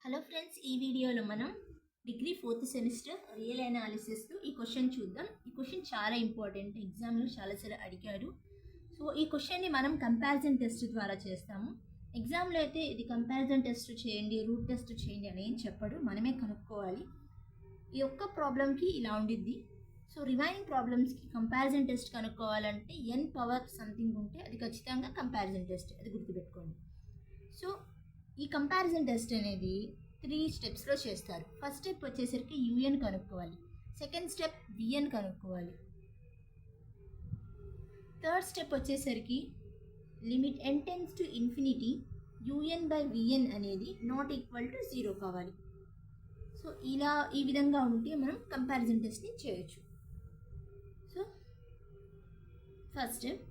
Hello friends, ఈ వీడియోలో మనం డిగ్రీ 4th సెమిస్టర్ రియల్ అనాలిసిస్లో ఈ క్వశ్చన్ చూద్దాం. ఈ క్వశ్చన్ చాలా ఇంపార్టెంట్, ఎగ్జామ్లో చాలాసార్లు అడిగారు. సో ఈ క్వశ్చన్ని మనం కంపారిజన్ టెస్ట్ ద్వారా చేస్తాము. ఎగ్జామ్లో అయితే ఇది కంపారిజన్ టెస్ట్ చేయండి, రూట్ టెస్ట్ చేయండి అని ఏం చెప్పడు, మనమే కనుక్కోవాలి. ఈ ఒక్క ప్రాబ్లంకి ఇలా ఉండిద్ది. సో రిమైనింగ్ ప్రాబ్లమ్స్కి కంపారిజన్ టెస్ట్ కనుక్కోవాలంటే ఎన్ పవర్ సంథింగ్ ఉంటే అది ఖచ్చితంగా కంపారిజన్ టెస్ట్, అది గుర్తుపెట్టుకోండి. సో ఈ కంపారిజన్ టెస్ట్ అనేది 3 స్టెప్స్లో చేస్తారు. ఫస్ట్ స్టెప్ వచ్చేసరికి యూఎన్ కనుక్కోవాలి, సెకండ్ స్టెప్ విఎన్ కనుక్కోవాలి, థర్డ్ స్టెప్ వచ్చేసరికి limit n tends to infinity UN by v n అనేది నాట్ ఈక్వల్ టు 0 కావాలి. సో ఈ విధంగా ఉంటే మనం కంపారిజన్ టెస్ట్ని చేయొచ్చు. సో ఫస్ట్ స్టెప్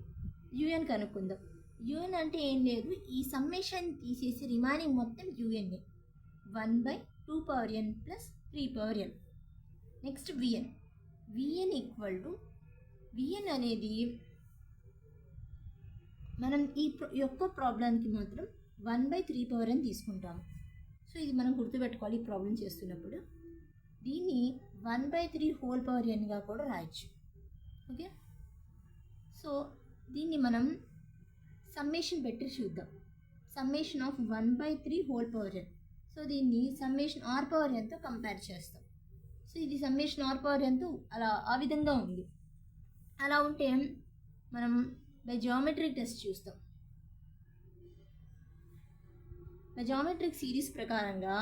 యూఎన్ కనుక్కుందాం. యూఎన్ అంటే ఏం లేదు, ఈ సమ్మేషన్ తీసేసి రిమైనింగ్ మొత్తం యూఎన్ఏ 1/2n plus 3n. Next v n. V n equal to v n అనేది మనం ఈ యొక్క ప్రాబ్లంకి మాత్రం 1/3n తీసుకుంటాము. సో ఇది మనం గుర్తుపెట్టుకోవాలి ఈ ప్రాబ్లం చేస్తున్నప్పుడు. దీన్ని 1/3n కూడా రాయొచ్చు. ఓకే, సో దీన్ని మనం సమ్మేషన్ పెట్టి చూద్దాం. Summation of 1/3n. సో దీన్ని సమ్మేషన్ r/nతో కంపేర్ చేస్తాం. సో ఇది సమ్మేషన్ r/nతో ఆ విధంగా ఉంది. అలా ఉంటే మనం బై జామెట్రిక్ టెస్ట్ చూస్తాం. బై జామెట్రిక్ సిరీస్ ప్రకారంగా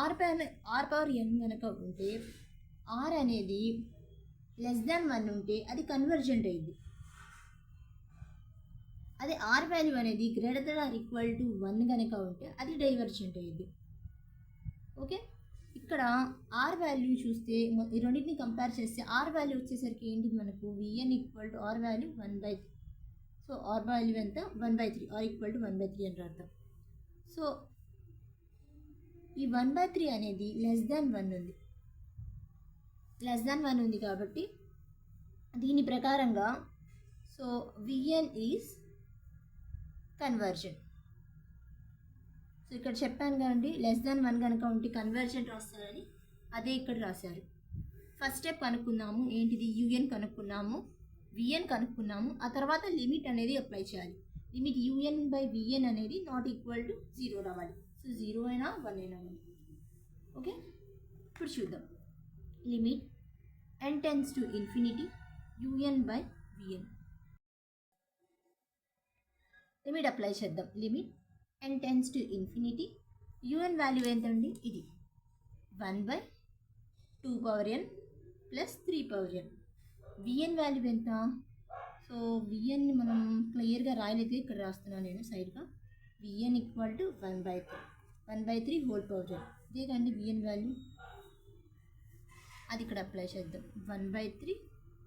r/n కనుక ఉంటే r అనేది <1 ఉంటే అది కన్వర్జెంట్ అయ్యింది. అదే r వాల్యూ అనేది >= 1 కనుక ఉంటే అది డైవర్జెంట్ అయ్యింది. ఓకే, ఇక్కడ r వాల్యూ చూస్తే ఈ రెండింటిని కంపేర్ చేస్తే r వాల్యూ వచ్చేసరికి ఏంటి మనకు vn = r value 1/3. So r value ఎంత 1/3, r = 1/3 అని రాద్దాం. సో ఈ 1/3 అనేది <1 ఉంది. <1 ఉంది కాబట్టి దీని ప్రకారంగా so vn is convergent. So ఇక్కడ చెప్పాను కదండి, <1 కనుక ఉంటే కన్వర్జెంట్ రాస్తారని, అదే ఇక్కడ రాశారు. ఫస్ట్ స్టెప్ కనుక్కున్నాము, ఏంటిది యూఎన్ కనుక్కున్నాము, విఎన్ కనుక్కున్నాము. ఆ తర్వాత లిమిట్ అనేది అప్లై చేయాలి. లిమిట్ యూఎన్ బై విఎన్ అనేది నాట్ ఈక్వల్ టు 0 రావాలి. సో 0 అయినా 1 అయినా. ఓకే, ఇప్పుడు చూద్దాం. Limit n tends to infinity UN by V N. Limit apply చేద్దాం. Limit n tends to infinity U N value ఎంతండి, ఇది 1/2n plus 3n. V N value ఎంత, సో విఎన్ని మనం క్లియర్గా రాయలేదు, ఇక్కడ రాస్తున్నాను నేను సైడ్గా. V N = 1/3 whole power n. ఇదే కండి విఎన్ వాల్యూ, అది ఇక్కడ అప్లై చేద్దాం. 1/3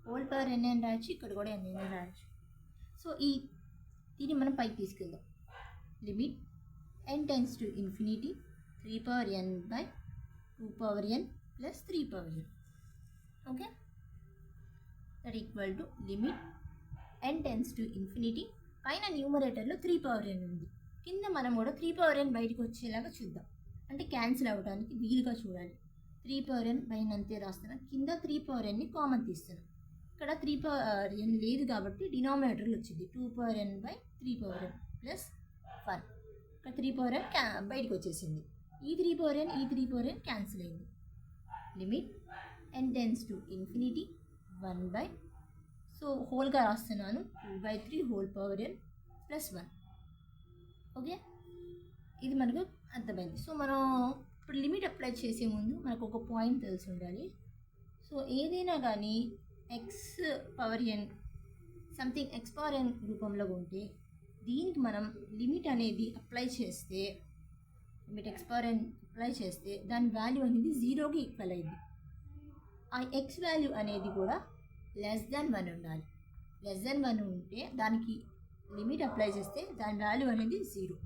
హోల్ పవర్ n అని రాయొచ్చు, ఇక్కడ కూడా n అని రాయొచ్చు. సో దీన్ని మనం పైకి తీసుకెళ్దాం. Limit n tends to infinity 3n by 2n plus 3n. Okay, that equal to limit n tends to infinity. పైన న్యూమరేటర్లో 3n ఉంది, కింద మనం కూడా 3n బయటకు వచ్చేలాగా చూద్దాం. అంటే క్యాన్సిల్ అవ్వడానికి వీలుగా చూడాలి. 3n పైన అంతే రాస్తున్నాను, కింద 3nని కామన్ తీస్తున్నాను. ఇక్కడ 3n లేదు కాబట్టి డినామినేటర్లు వచ్చింది 2n బై 3n ప్లస్ 1. ఇక్కడ 3n బయటకు వచ్చేసింది. ఈ 3n క్యాన్సిల్ అయింది. Limit n tends to infinity 1/, so హోల్గా రాస్తున్నాను, 2/3 whole power n plus 1. Okay, ఇది మనకు అర్థమైంది. సో మనం ఇప్పుడు లిమిట్ అప్లై చేసే ముందు మనకు ఒక పాయింట్ తెలిసి ఉండాలి. సో ఏదైనా కానీ x⁴n సంథింగ్ x⁴n రూపంలో ఉంటే దీనికి మనం లిమిట్ అనేది అప్లై చేస్తే, లిమిట్ x⁴n అప్లై చేస్తే దాని వాల్యూ అనేది 0కి ఈక్వల్ అయింది. ఆ x వాల్యూ అనేది కూడా <1 ఉండాలి. <1 ఉంటే దానికి లిమిట్ అప్లై చేస్తే దాని వాల్యూ అనేది 0.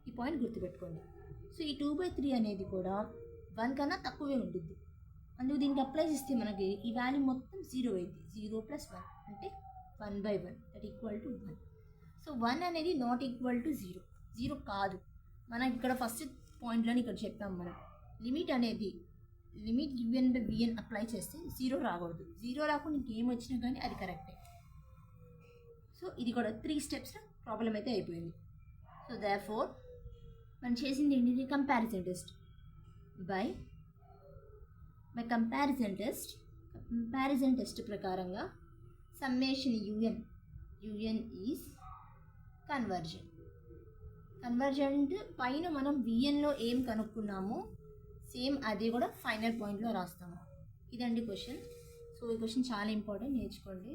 ఈ పాయింట్ గుర్తుపెట్టుకోండి. సో ఈ 2/3 అనేది కూడా 1 కన్నా తక్కువే ఉంటుంది. అందుకు దీనికి అప్లై చేస్తే మనకి ఈ వాల్యూ మొత్తం 0 అయింది. 0 + 1 అంటే 1/1, దట్ ఈక్వల్ టు 1. సో 1 అనేది నాట్ ఈక్వల్ టు 0 కాదు. మనం ఇక్కడ ఫస్ట్ పాయింట్లోని ఇక్కడ చెప్పాం మనం. లిమిట్ అనేది limit given by v n apply చేస్తే 0 రాకూడదు. 0 రాకుండా ఇంకేం వచ్చినా కానీ అది కరెక్టే. సో ఇది కూడా 3 స్టెప్స్లో ప్రాబ్లం అయితే అయిపోయింది. సో దేర్ఫోర్ మనం చేసింది ఏంటిది, comparison test. By comparison test ప్రకారంగా సమ్మేషన్ యుఎన్ ఈజ్ కన్వర్జెంట్ పైన మనం విఎన్లో ఏం కనుక్కున్నామో సేమ్ అది కూడా ఫైనల్ పాయింట్లో రాస్తాము. ఇదండి క్వశ్చన్. సో ఈ క్వశ్చన్ చాలా ఇంపార్టెంట్, నేర్చుకోండి.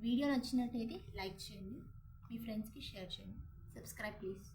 వీడియో నచ్చినట్టయితే లైక్ చేయండి, మీ ఫ్రెండ్స్కి షేర్ చేయండి. Subscribe please.